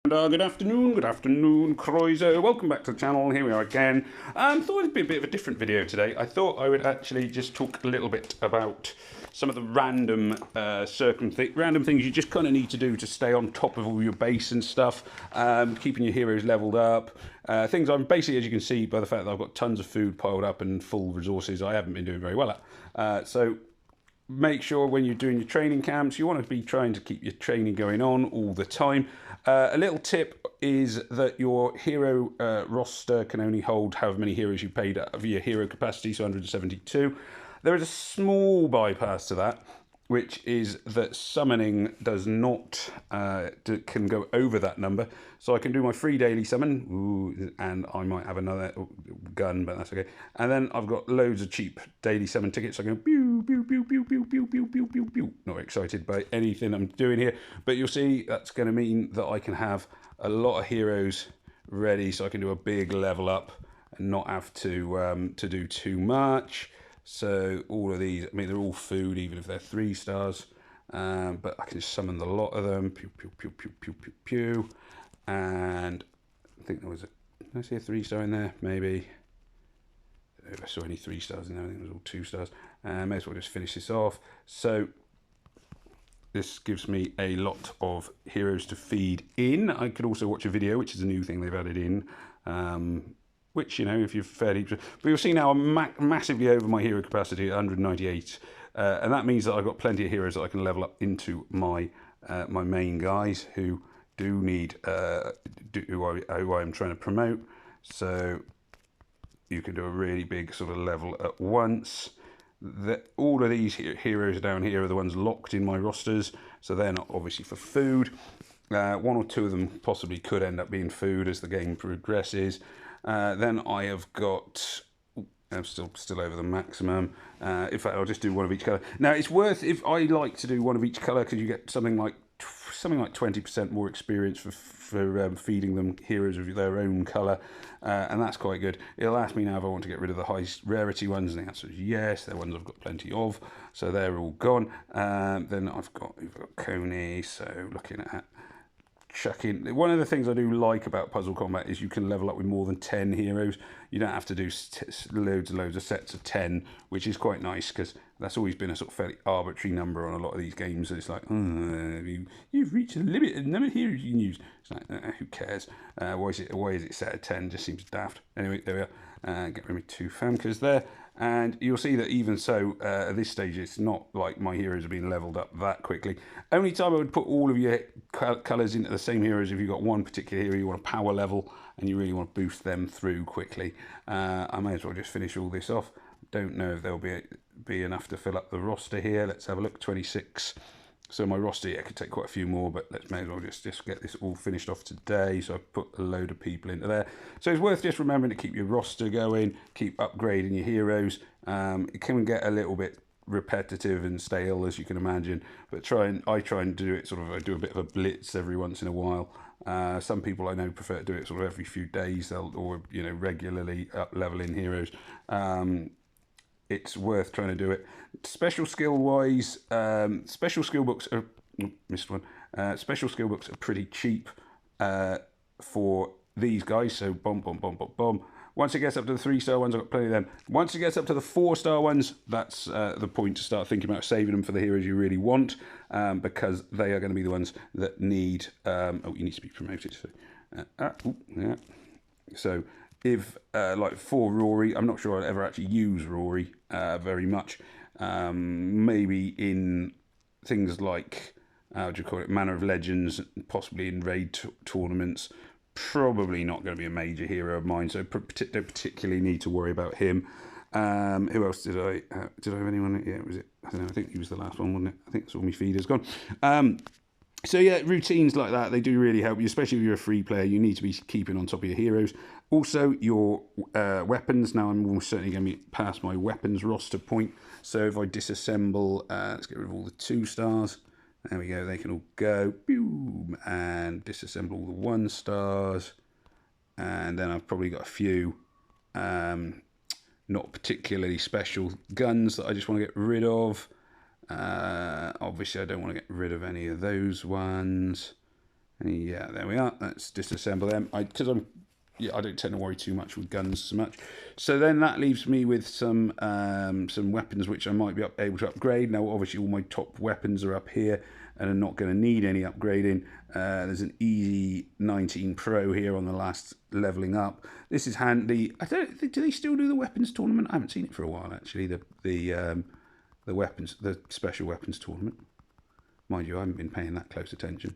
Good afternoon, Croiser. Welcome back to the channel. Here we are again. Thought it'd be a bit of a different video today. I thought I would actually just talk a little bit about some of the random random things you just kind of need to do to stay on top of all your base and stuff, keeping your heroes leveled up. Things I'm basically, as you can see by the fact that I've got tons of food piled up and full resources, I haven't been doing very well at. So make sure when you're doing your training camps, you want to be trying to keep your training going on all the time. A little tip is that your hero roster can only hold however many heroes you paid out of your hero capacity, so 172. There is a small bypass to that, which is that summoning does not can go over that number. So I can do my free daily summon, and I might have another gun, but that's okay. And then I've got loads of cheap daily summon tickets. I go pew pew pew pew pew pew pew pew pew pew. Not excited by anything I'm doing here, but you'll see that's going to mean that I can have a lot of heroes ready, so I can do a big level up and not have to do too much. So all of these, I mean, they're all food, even if they're 3 stars. But I can just summon the lot of them. Pew, pew, pew, pew, pew, pew, pew. And I think there was did I see a 3-star in there? Maybe. I don't know if I saw any 3 stars in there. I think it was all 2 stars. May as well just finish this off. So this gives me a lot of heroes to feed in. I could also watch a video, which is a new thing they've added in. Which, you know, if you're fairly... But you'll see now I'm massively over my hero capacity at 198. And that means that I've got plenty of heroes that I can level up into my my main guys who do need... who I am trying to promote. So you can do a really big sort of level at once. All of these heroes down here are the ones locked in my rosters. So they're not obviously for food. 1 or 2 of them possibly could end up being food as the game progresses. Then I have got, I'm still over the maximum. In fact, I'll just do 1 of each colour. Now it's worth, if I like to do 1 of each colour, because you get something like 20% more experience for feeding them heroes of their own colour, and that's quite good. It'll ask me now if I want to get rid of the high rarity ones, and the answer is yes. They're ones I've got plenty of, so they're all gone. Then we've got Coney, so looking at chucking. One of the things I do like about Puzzle Combat is you can level up with more than 10 heroes. You don't have to do loads and loads of sets of 10, which is quite nice, because that's always been a sort of fairly arbitrary number on a lot of these games. It's like, you've reached a limited number of heroes you can use. It's like, who cares? Why is it set at 10? Just seems daft. Anyway, there we are. Get rid of 2 Famkers there. And you'll see that even so, at this stage, it's not like my heroes are being leveled up that quickly. Only time I would put all of your colours into the same heroes if you've got one particular hero you want to power level and you really want to boost them through quickly. I may as well just finish all this off. Don't know if there'll be enough to fill up the roster here. Let's have a look. 26. So my roster, yeah, could take quite a few more, but let's may as well just get this all finished off today. So I've put a load of people into there. So it's worth just remembering to keep your roster going, keep upgrading your heroes. It can get a little bit repetitive and stale, as you can imagine, but I try and do it sort of, I do a bit of a blitz every once in a while. Some people I know prefer to do it sort of every few days, or regularly up leveling heroes. It's worth trying to do it. Special skill wise, special skill books are missed one. Special skill books are pretty cheap for these guys. So bomb, bomb, bomb, bomb, bomb. Once it gets up to the 3-star ones, I've got plenty of them. Once it gets up to the 4-star ones, that's the point to start thinking about saving them for the heroes you really want, because they are going to be the ones that need. You need to be promoted. So, yeah. So if like for Rory, I'm not sure I'd ever actually use Rory very much. Maybe in things like how do you call it, Manor of Legends, possibly in raid tournaments. Probably not going to be a major hero of mine, so don't particularly need to worry about him. Who else did I have anyone? Yeah, was it? I don't know. I think he was the last one, wasn't it? I think that's all my feeder's gone. So yeah, routines like that, they do really help you, especially if you're a free player. You need to be keeping on top of your heroes. Also, your weapons. Now, I'm almost certainly going to be past my weapons roster point. So if I disassemble, let's get rid of all the 2 stars. There we go, they can all go, boom, and disassemble all the 1 stars. And then I've probably got a few not particularly special guns that I just want to get rid of. Obviously, I don't want to get rid of any of those ones. Yeah, there we are. Let's disassemble them. Because I don't tend to worry too much with guns so much. So then that leaves me with some weapons which I might be able to upgrade. Now, obviously, all my top weapons are up here and are not going to need any upgrading. There's an Easy 19 Pro here on the last leveling up. This is handy. I don't think, do they still do the weapons tournament? I haven't seen it for a while actually. The special weapons tournament. Mind you, I haven't been paying that close attention.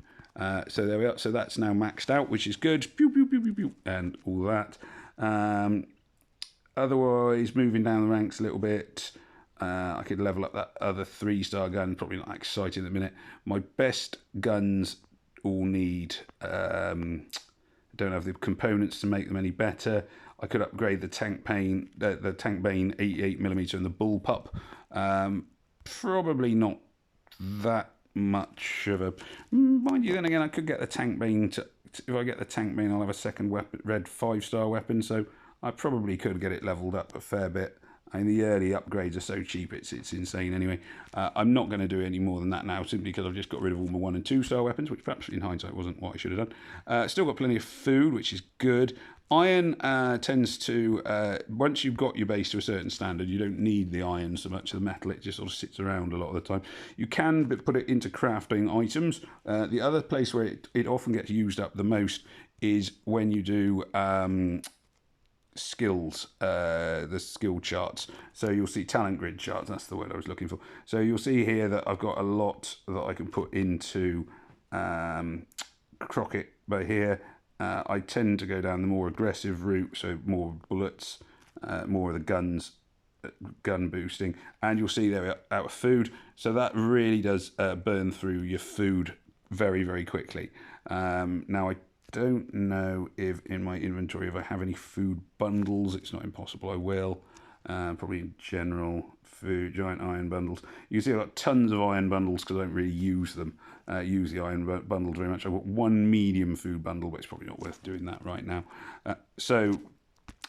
So there we are. So that's now maxed out, which is good. Pew, pew, pew, pew, pew, and all that. Otherwise, moving down the ranks a little bit, I could level up that other 3-star gun. Probably not exciting at the minute. My best guns all need... don't have the components to make them any better. I could upgrade the Tank Bane 88mm and the Bullpup. Probably not that much of a... Mind you, then again, I could get the Tank Bane if I get the Tank Bane, I'll have a second weapon, red 5-star weapon, so I probably could get it leveled up a fair bit. I mean, the early upgrades are so cheap, it's insane anyway. I'm not going to do any more than that now, simply because I've just got rid of all my 1- and 2-star weapons, which perhaps in hindsight wasn't what I should have done. Still got plenty of food, which is good. Iron tends to, once you've got your base to a certain standard, you don't need the iron so much. The metal, it just sort of sits around a lot of the time. You can put it into crafting items. The other place where it often gets used up the most is when you do... skills, the skill charts. So you'll see talent grid charts, that's the word I was looking for. So you'll see here that I've got a lot that I can put into Crockett, but here I tend to go down the more aggressive route, so more bullets, more of the gun boosting, and you'll see there out of food. So that really does burn through your food very, very quickly. Now I don't know if in my inventory if I have any food bundles. It's not impossible I will. Probably in general food, giant iron bundles. You can see I've got tons of iron bundles because I don't really use them. Use the iron bundles very much. I've got one medium food bundle, but it's probably not worth doing that right now. So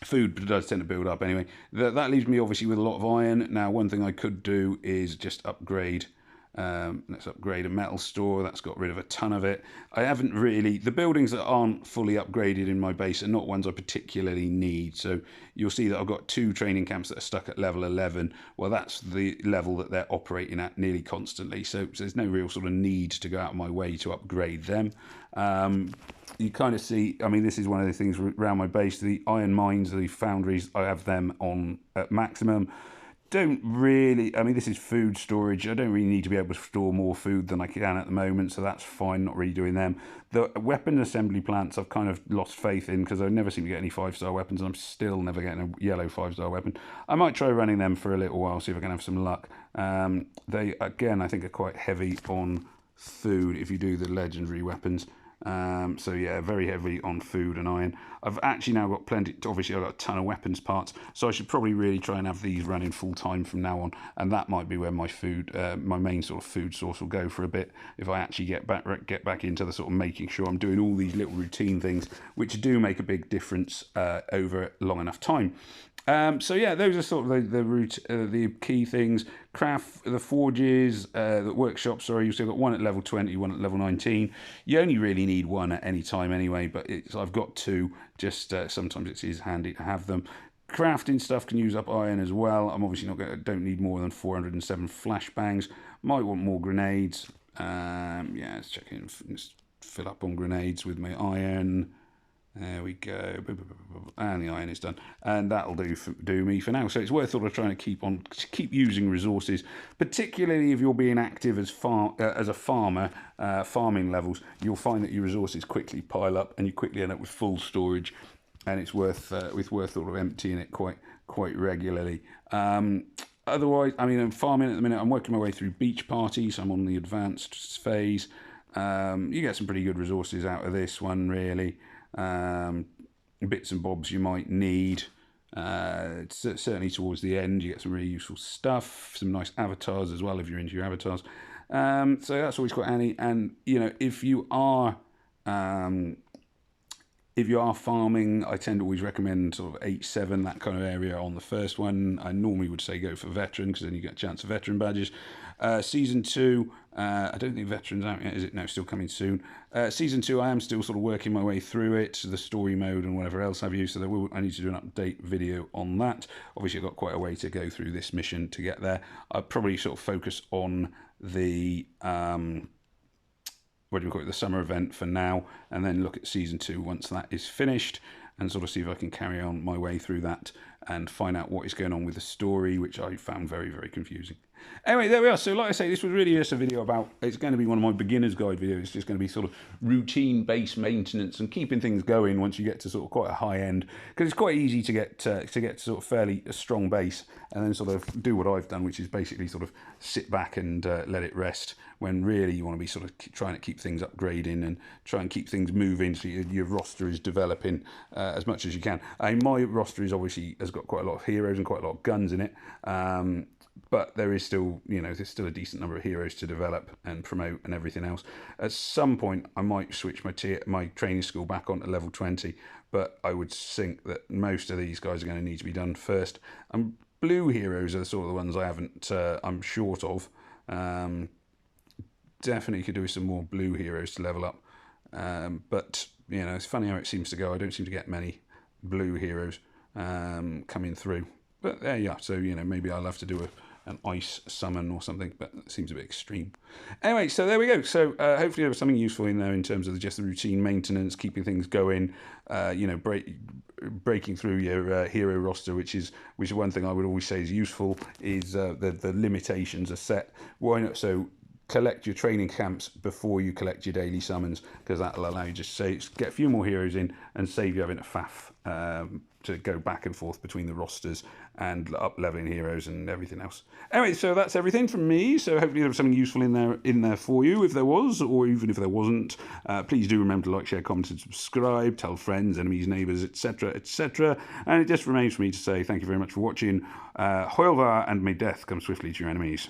food does tend to build up anyway. That leaves me obviously with a lot of iron. Now, one thing I could do is just upgrade. Let's upgrade a metal store. That's got rid of a ton of it. I haven't really... The buildings that aren't fully upgraded in my base are not ones I particularly need. So you'll see that I've got 2 training camps that are stuck at level 11. Well, that's the level that they're operating at nearly constantly. So there's no real sort of need to go out of my way to upgrade them. You kind of see... I mean, this is one of the things around my base. The iron mines, the foundries, I have them on at maximum. Don't really, I mean, this is food storage. I don't really need to be able to store more food than I can at the moment, so that's fine, not really doing them. The weapon assembly plants I've kind of lost faith in because I never seem to get any 5-star weapons, and I'm still never getting a yellow 5-star weapon. I might try running them for a little while, see if I can have some luck. They, again, I think are quite heavy on food if you do the legendary weapons. So yeah, very heavy on food and iron. I've actually now got plenty, obviously I've got a ton of weapons parts, so I should probably really try and have these running full time from now on, and that might be where my food, my main sort of food source will go for a bit, if I actually get back into the sort of making sure I'm doing all these little routine things, which do make a big difference over long enough time. So yeah, those are sort of the key things. Craft, the forges, the workshops, sorry, you've still got one at level 20, one at level 19. You only really need one at any time anyway, but I've got 2, just sometimes it is handy to have them. Crafting stuff can use up iron as well. I'm obviously don't need more than 407 flashbangs. Might want more grenades. Yeah, let's check in, let's fill up on grenades with my iron. There we go, and the iron is done, and that'll do me for now. So it's worth sort of trying to keep using resources, particularly if you're being active as a farmer, farming levels. You'll find that your resources quickly pile up, and you quickly end up with full storage, and it's worth sort of emptying it quite regularly. Otherwise, I mean, I'm farming at the minute. I'm working my way through beach parties. I'm on the advanced phase. You get some pretty good resources out of this one, really. Bits and bobs you might need. Certainly towards the end you get some really useful stuff, some nice avatars as well if you're into your avatars. So that's always quite handy. And you know, if you are If you are farming, I tend to always recommend sort of 8-7, that kind of area on the first one. I normally would say go for veteran, because then you get a chance of veteran badges. Season 2, I don't think veteran's out yet, is it? No, still coming soon. Season 2, I am still sort of working my way through it, the story mode and whatever else have you, so I need to do an update video on that. Obviously, I've got quite a way to go through this mission to get there. I'll probably sort of focus on the what do you call it, the summer event for now, and then look at season 2 once that is finished, and sort of see if I can carry on my way through that and find out what is going on with the story, which I found very, very confusing. Anyway, there we are. So like I say, this was really just a video about, it's going to be one of my beginner's guide videos. It's just going to be sort of routine-based maintenance and keeping things going once you get to sort of quite a high end, because it's quite easy to get to sort of fairly a strong base and then sort of do what I've done, which is basically sort of sit back and let it rest, when really you want to be sort of trying to keep things upgrading and try and keep things moving so your roster is developing as much as you can. My roster is obviously has got quite a lot of heroes and quite a lot of guns in it. But there is still, there's still a decent number of heroes to develop and promote and everything else. At some point, I might switch my training school back on to level 20, but I would think that most of these guys are going to need to be done first. And blue heroes are sort of the ones I'm short of. Definitely could do with some more blue heroes to level up. But, it's funny how it seems to go. I don't seem to get many blue heroes coming through. But there you are. So, maybe I'll have to do an ice summon or something, but it seems a bit extreme. Anyway, so there we go. So hopefully there was something useful in there in terms of just the routine maintenance, keeping things going, breaking through your hero roster, which is one thing I would always say is useful, is the limitations are set. Why not? So collect your training camps before you collect your daily summons, because that'll allow you just get a few more heroes in and save you having a faff to go back and forth between the rosters and up leveling heroes and everything else. Anyway, so that's everything from me. So hopefully there was something useful in there for you. If there was, or even if there wasn't, please do remember to like, share, comment, and subscribe. Tell friends, enemies, neighbours, etc., etc. And it just remains for me to say thank you very much for watching. Hoilvar, and may death come swiftly to your enemies.